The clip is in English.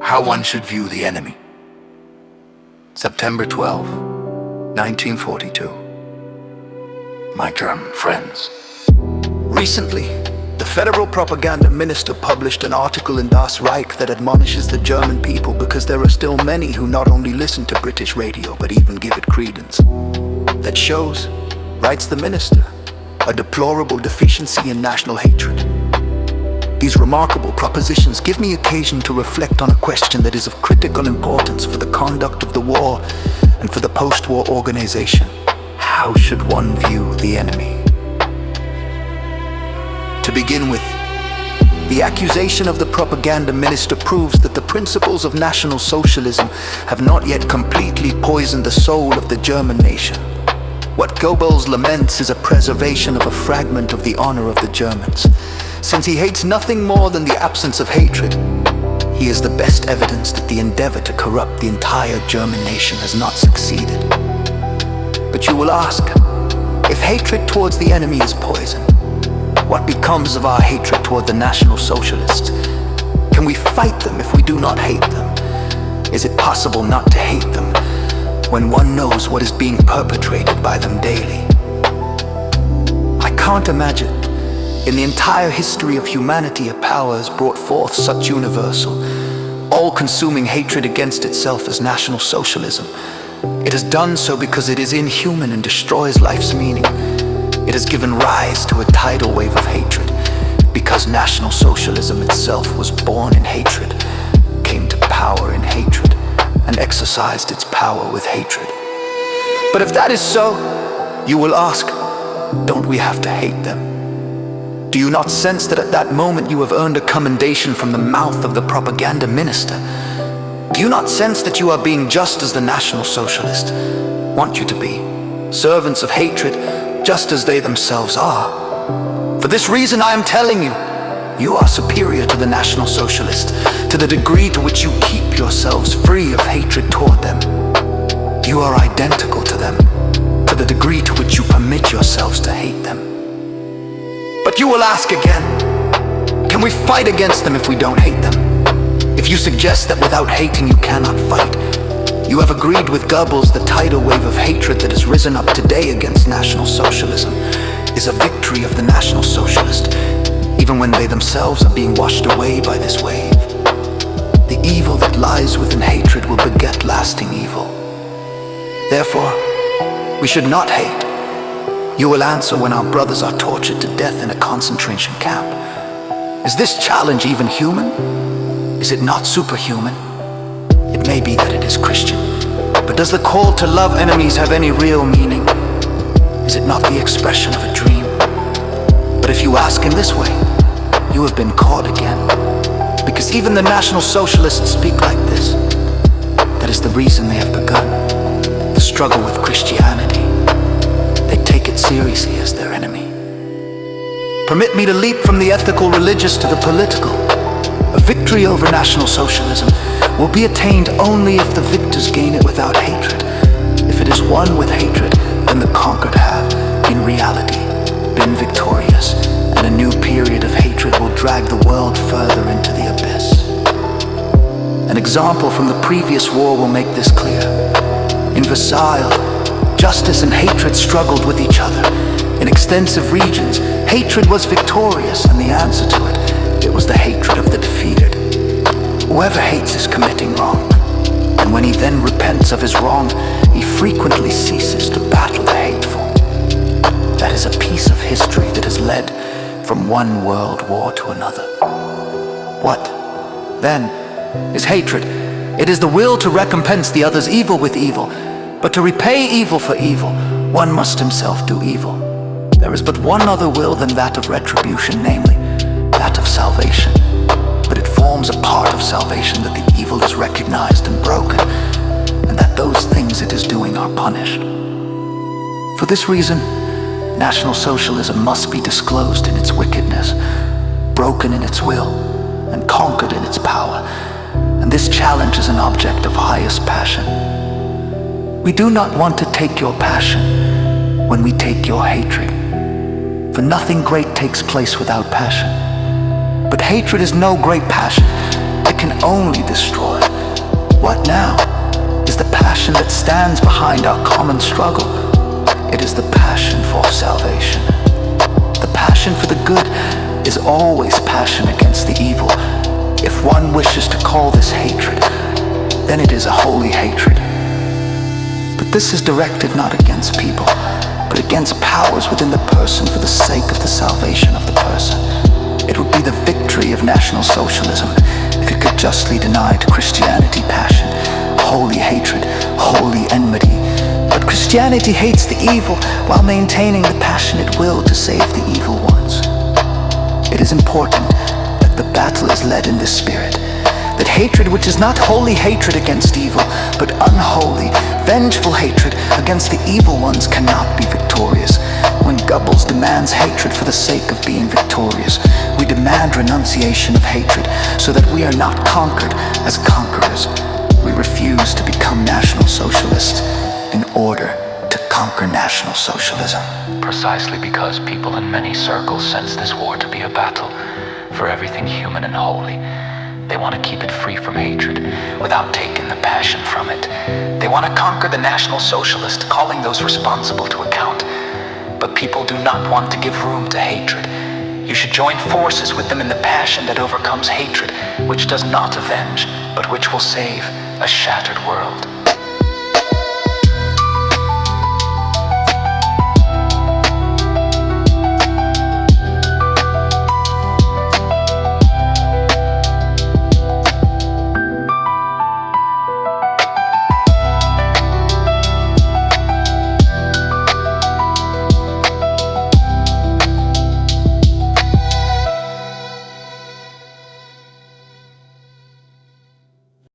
How one should view the enemy. September 12, 1942. My German friends. Recently, the federal propaganda minister published an article in Das Reich that admonishes the German people because there are still many who not only listen to British radio but even give it credence. That shows, writes the minister, a deplorable deficiency in national hatred. These remarkable propositions give me occasion to reflect on a question that is of critical importance for the conduct of the war and for the post-war organization. How should one view the enemy? To begin with, the accusation of the propaganda minister proves that the principles of National Socialism have not yet completely poisoned the soul of the German nation. What Goebbels laments is a preservation of a fragment of the honor of the Germans. Since he hates nothing more than the absence of hatred, he is the best evidence that the endeavor to corrupt the entire German nation has not succeeded. But you will ask, if hatred towards the enemy is poison, what becomes of our hatred toward the National Socialists? Can we fight them if we do not hate them? Is it possible not to hate them when one knows what is being perpetrated by them daily? I can't imagine in the entire history of humanity a power has brought forth such universal, all-consuming hatred against itself as National Socialism. It has done so because it is inhuman and destroys life's meaning. It has given rise to a tidal wave of hatred because National Socialism itself was born in hatred, came to power in hatred, and exercised its power with hatred. But if that is so, you will ask, don't we have to hate them? Do you not sense that at that moment you have earned a commendation from the mouth of the propaganda minister? Do you not sense that you are being just as the National Socialists want you to be, servants of hatred, just as they themselves are? For this reason I am telling you, you are superior to the National Socialists, to the degree to which you keep yourselves free of hatred toward them. You are identical to them, to the degree to which you permit yourselves to hate them. But you will ask again, can we fight against them if we don't hate them? If you suggest that without hating you cannot fight, you have agreed with Goebbels the tidal wave of hatred that has risen up today against National Socialism is a victory of the National Socialist, even when they themselves are being washed away by this wave. The evil that lies within hatred will beget lasting evil. Therefore, we should not hate. You will answer when our brothers are tortured to death in a concentration camp. Is this challenge even human? Is it not superhuman? It may be that it is Christian, but does the call to love enemies have any real meaning? Is it not the expression of a dream? But if you ask in this way, you have been caught again, because even the National Socialists speak like this. That is the reason they have begun the struggle with Christianity. They take it seriously as their enemy. Permit me to leap from the ethical religious to the political. A victory over National Socialism will be attained only if the victors gain it without hatred. If it is won with hatred, then the conquered have, in reality, been victorious, and a new period of hatred will drag the world further into the abyss. An example from the previous war will make this clear. In Versailles, justice and hatred struggled with each other. In extensive regions, hatred was victorious, and the answer to it was the hatred of the defeated. Whoever hates is committing wrong, and when he then repents of his wrong, he frequently ceases to battle the hateful. That is a piece of history that has led from one world war to another. What, then, is hatred? It is the will to recompense the other's evil with evil. But to repay evil for evil, one must himself do evil. There is but one other will than that of retribution, namely, that of salvation. But it forms a part of salvation that the evil is recognized and broken, and that those things it is doing are punished. For this reason, National Socialism must be disclosed in its wickedness, broken in its will, and conquered in its power. And this challenge is an object of highest passion. We do not want to take your passion when we take your hatred. For nothing great takes place without passion. But hatred is no great passion. It can only destroy. What now is the passion that stands behind our common struggle? It is the passion for salvation. The passion for the good is always passion against the evil. If one wishes to call this hatred, then it is a holy hatred. But this is directed not against people, but against powers within the person for the sake of the salvation of the person. It would be the victory of National Socialism if it could justly deny to Christianity passion, holy hatred, holy enmity. But Christianity hates the evil while maintaining the passionate will to save the evil ones. It is important that the battle is led in this spirit, that hatred which is not holy hatred against evil, but unholy, vengeful hatred against the evil ones cannot be victorious. When Goebbels demands hatred for the sake of being victorious, we demand renunciation of hatred so that we are not conquered as conquerors. We refuse to become National Socialists in order to conquer National Socialism. Precisely because people in many circles sense this war to be a battle for everything human and holy. They want to keep it free from hatred without taking the passion from it. They want to conquer the National Socialist, calling those responsible to account. But people do not want to give room to hatred. You should join forces with them in the passion that overcomes hatred, which does not avenge, but which will save a shattered world.